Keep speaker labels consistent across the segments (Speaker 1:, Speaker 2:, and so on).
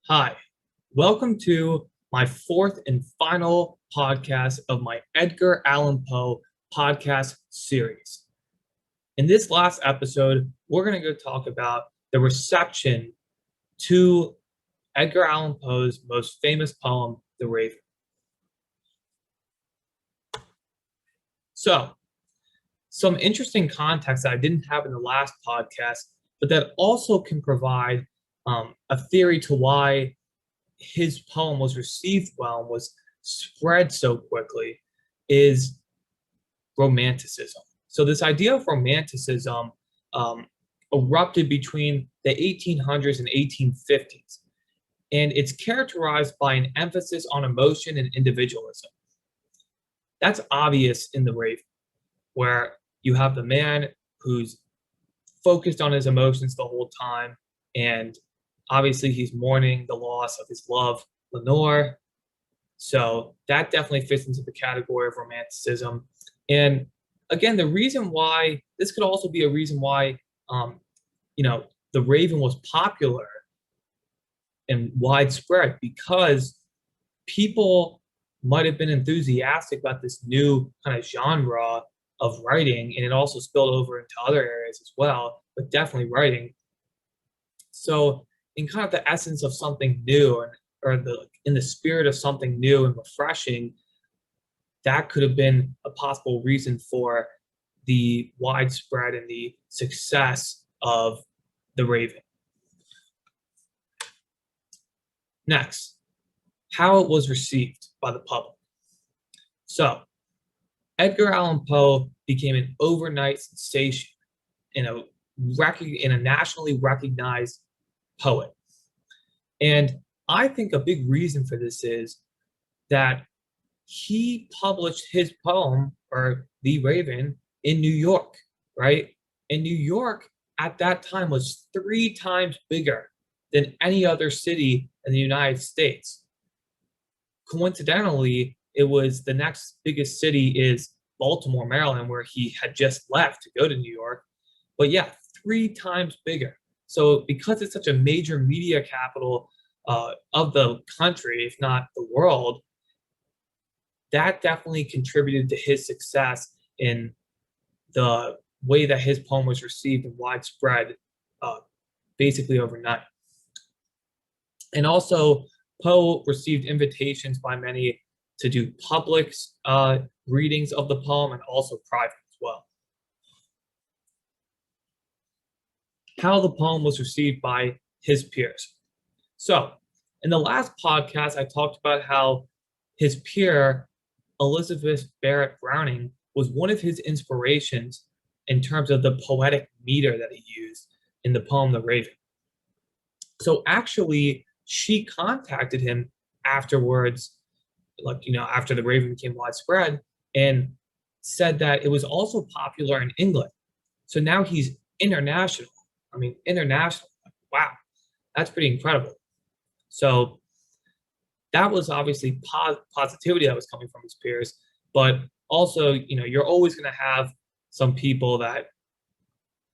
Speaker 1: Hi, welcome to my fourth and final podcast of my Edgar Allan Poe podcast series. In this last episode, we're going to go talk about the reception to Edgar Allan Poe's most famous poem, The Raven. So, some interesting context that I didn't have in the last podcast, but that also can provide a theory to why his poem was received well and was spread so quickly is romanticism. So this idea of romanticism erupted between the 1800s and 1850s, and it's characterized by an emphasis on emotion and individualism. That's obvious in The Raven, where you have the man who's focused on his emotions the whole time, and obviously he's mourning the loss of his love, Lenore. So that definitely fits into the category of romanticism. And again, the reason why this could also be a reason why, The Raven was popular and widespread, because people might have been enthusiastic about this new kind of genre of writing, and it also spilled over into other areas as well, but definitely writing. So in kind of the essence of something new, or in the spirit of something new and refreshing, that could have been a possible reason for the widespread and the success of The Raven. Next, how it was received by the public. So, Edgar Allan Poe became an overnight sensation in a nationally recognized poet. And I think a big reason for this is that he published his poem, or The Raven, in New York, right? And New York at that time was 3 times bigger than any other city in the United States. Coincidentally, it was the next biggest city is Baltimore, Maryland, where he had just left to go to New York. But yeah, 3 times bigger. So because it's such a major media capital of the country, if not the world, that definitely contributed to his success in the way that his poem was received and widespread basically overnight. And also, Poe received invitations by many to do public readings of the poem and also private as well. How the poem was received by his peers. So, in the last podcast, I talked about how his peer, Elizabeth Barrett Browning, was one of his inspirations in terms of the poetic meter that he used in the poem The Raven. So actually, she contacted him afterwards, after The Raven became widespread, and said that it was also popular in England. So now he's international. International. Wow, that's pretty incredible. So that was obviously positivity that was coming from his peers, but also, you're always going to have some people that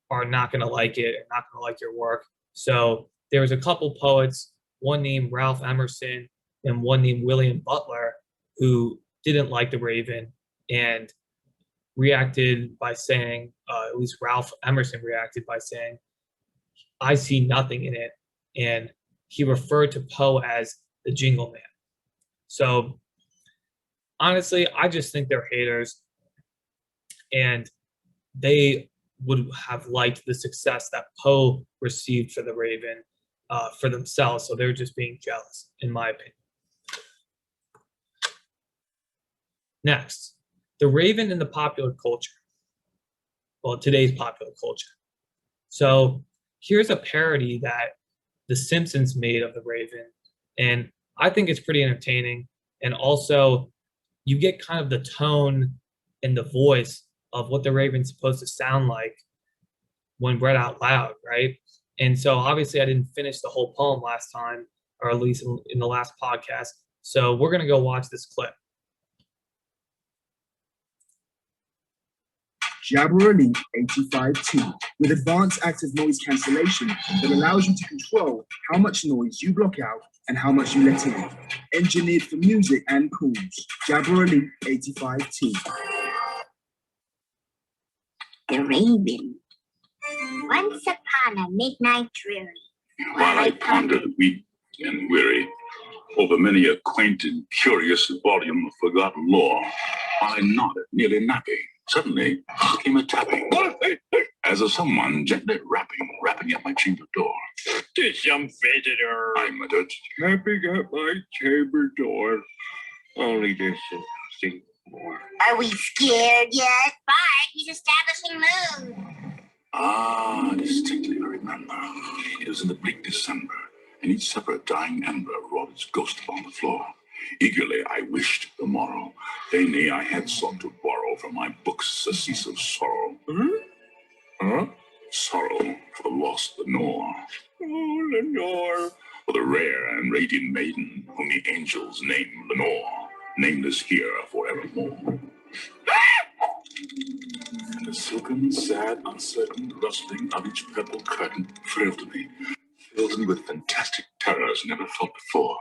Speaker 1: are not going to like it and not going to like your work. So there was a couple poets, one named Ralph Emerson and one named William Butler, who didn't like The Raven and reacted by saying, at least Ralph Emerson reacted by saying, "I see nothing in it," and he referred to Poe as the Jingle Man. So honestly, I just think they're haters, and they would have liked the success that Poe received for The Raven for themselves. So they're just being jealous, in my opinion. Next, The Raven in the popular culture. Well, today's popular culture. So here's a parody that The Simpsons made of The Raven, and I think it's pretty entertaining. And also, you get kind of the tone and the voice of what The Raven's supposed to sound like when read out loud, right? And so obviously I didn't finish the whole poem last time, or at least in the last podcast. So we're going to go watch this clip.
Speaker 2: Jabber Elite 85-2 with advanced active noise cancellation that allows you to control how much noise you block out and how much you let in. Engineered for music and calls. Jabber Elite 85T.
Speaker 3: The Raven. Once upon a midnight dreary.
Speaker 4: While I pondered, weak and weary, over many a quaint and curious volume of forgotten lore, while I nodded, nearly napping, suddenly came a tapping, as of someone gently rapping at my chamber door.
Speaker 5: "'Tis some visitor
Speaker 4: I muttered.
Speaker 5: tapping at my chamber door. Only this and nothing more."
Speaker 3: Are we scared yet? Bart, he's establishing mood.
Speaker 4: Ah, distinctly I remember. It was in the bleak December, and each separate dying ember wrought its ghost upon the floor. Eagerly I wished the morrow. Vainly I had sought to borrow from my books surcease of sorrow.
Speaker 5: Huh?
Speaker 4: Sorrow for the lost Lenore,
Speaker 5: Oh, Lenore.
Speaker 4: for the rare and radiant maiden whom the angels name Lenore, nameless here forevermore. And the silken, sad, uncertain rustling of each purple curtain thrilled me, filled me with fantastic terrors never felt before,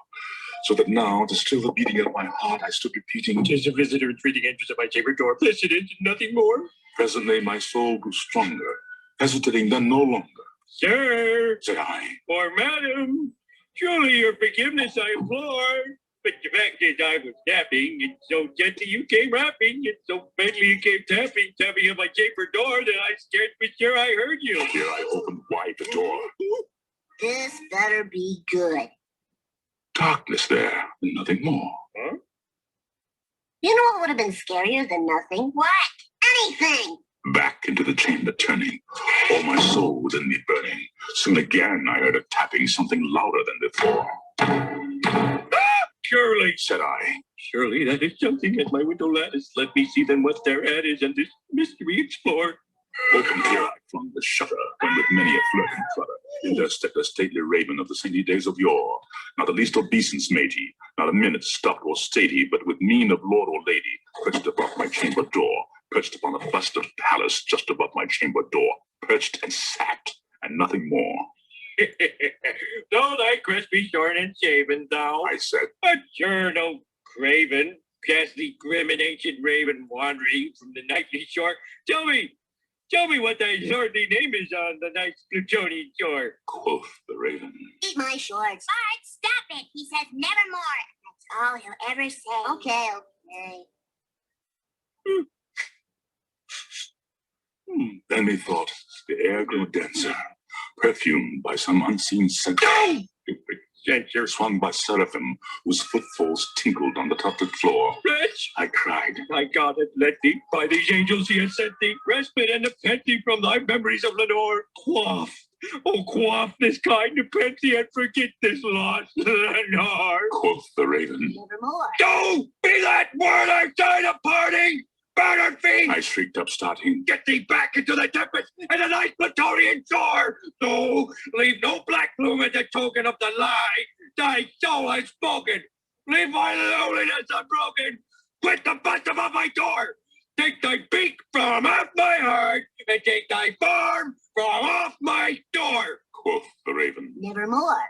Speaker 4: so that now, to still the beating of my heart, I stood repeating,
Speaker 5: "'Tis a visitor entreating entrance at my chamber door. This it is, and nothing more."
Speaker 4: Presently my soul grew stronger, hesitating then no longer.
Speaker 5: "Sir,
Speaker 4: Said I,
Speaker 5: or madam, surely your forgiveness I implore. But the fact is I was napping, and so gently you came rapping, and so faintly you came tapping at my chamber door that I scarce was sure I heard you."
Speaker 4: here I opened wide the door.
Speaker 3: This better be good.
Speaker 4: Darkness there, and nothing more.
Speaker 3: You know what would have been scarier than nothing? What? Anything!
Speaker 4: Back into the chamber turning, all my soul within me burning. Soon again I heard a tapping, something louder than before.
Speaker 5: "Surely,
Speaker 4: Said I,
Speaker 5: surely that is something at my window lattice. Let me see then what thereat is, and this mystery explore."
Speaker 4: open here I flung the shutter, when with many a flirt and flutter, in there stepped a stately raven of the saintly days of yore. Not the least obeisance made he, not a minute stopped or stayed he, but with mien of lord or lady, perched above my chamber door, perched upon a bust of Pallas just above my chamber door, perched and sat, and nothing more.
Speaker 5: "Though thy crest be shorn and shaven, thou
Speaker 4: I said,
Speaker 5: art sure no craven, ghastly, grim, and ancient raven wandering from the nightly shore. Tell me what thy lordly name is on the nice Plutonian shore."
Speaker 4: quoth the raven,
Speaker 3: Eat my shorts. Bart, stop it. He says nevermore. That's all he'll ever say. Okay.
Speaker 4: Then methought the air grew denser, perfumed by some unseen scent.
Speaker 5: "Censure,
Speaker 4: Swung by seraphim whose footfalls tinkled on the tufted floor.
Speaker 5: wretch!
Speaker 4: I cried,
Speaker 5: My God hath led thee, by these angels he has sent thee, respite and nepenthe from thy memories of Lenore. Quaff, oh quaff this kind nepenthe, and forget this lost Lenore."
Speaker 4: quoth the raven.
Speaker 3: Nevermore.
Speaker 5: "Go! Be that word I died of parting! Bernard fiend!
Speaker 4: I shrieked up, starting,
Speaker 5: Get thee back into the tempest and the nice Plutonian shore! No, leave no black plume as a token of the lie thy soul has spoken. Leave my loneliness unbroken. Quit the bust above my door. Take thy beak from off my heart and take thy form from off my door."
Speaker 4: quoth the raven.
Speaker 3: Nevermore.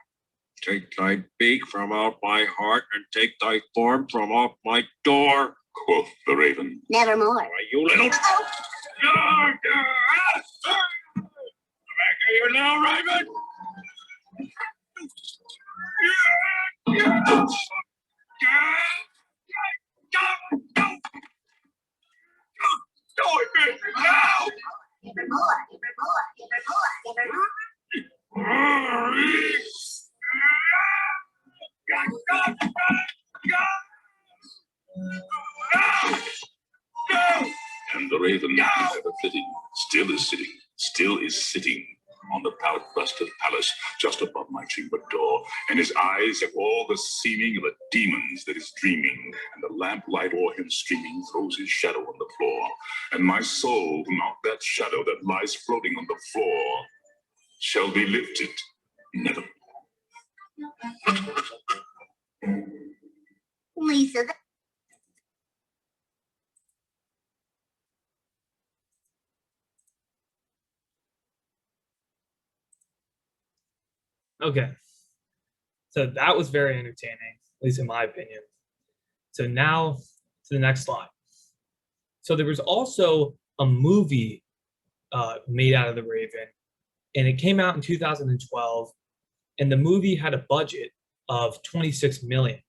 Speaker 5: "Take thy beak from off my heart and take thy form from off my door."
Speaker 4: Quoth the raven.
Speaker 3: Nevermore.
Speaker 5: Why, you little...
Speaker 3: Uh-oh.
Speaker 5: Back here now, Raven!
Speaker 3: Nevermore.
Speaker 4: And the raven, ever flitting, still is sitting on the proud bust of Pallas, just above my chamber door, and his eyes have all the seeming of a demon's that is dreaming, and the lamplight o'er him streaming throws his shadow on the floor, and my soul from out that shadow that lies floating on the floor shall be lifted never.
Speaker 3: Lisa,
Speaker 1: Okay. So that was very entertaining, at least in my opinion. So now to the next slide. So there was also a movie made out of the Raven, and it came out in 2012. And the movie had a budget of 26 million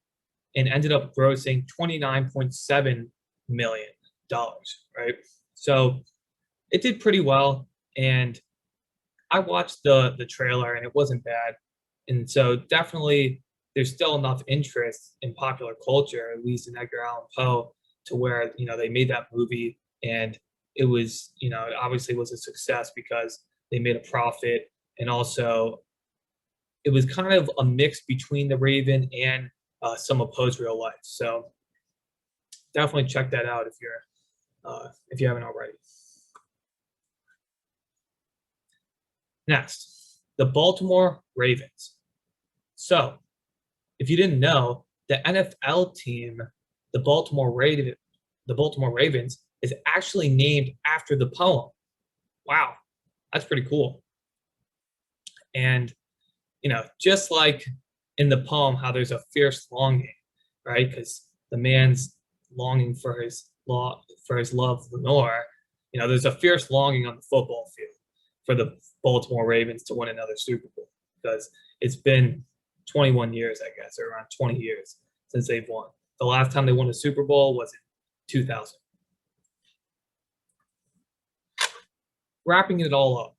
Speaker 1: and ended up grossing 29.7 million dollars, right? So it did pretty well, and I watched the trailer and it wasn't bad. And so definitely there's still enough interest in popular culture, at least in Edgar Allan Poe, to where, they made that movie, and it was, it obviously was a success because they made a profit, and also it was kind of a mix between the Raven and some of Poe's real life. So definitely check that out if you haven't already. Next, the Baltimore Ravens. So, if you didn't know, the NFL team, the Baltimore Ravens, is actually named after the poem. Wow, that's pretty cool. And just like in the poem, how there's a fierce longing, right? Because the man's longing for his love, Lenore. There's a fierce longing on the football field for the Baltimore Ravens to win another Super Bowl, because it's been 21 years, I guess, or around 20 years since they've won. The last time they won a Super Bowl was in 2000. Wrapping it all up.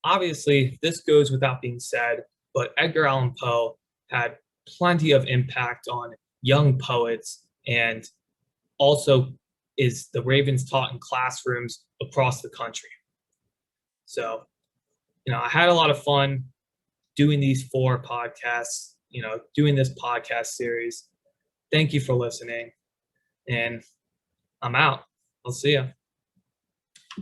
Speaker 1: Obviously, this goes without being said, but Edgar Allan Poe had plenty of impact on young poets, and also is the Ravens taught in classrooms across the country. So, I had a lot of fun doing these 4 podcasts, doing this podcast series. Thank you for listening, and I'm out. I'll see you.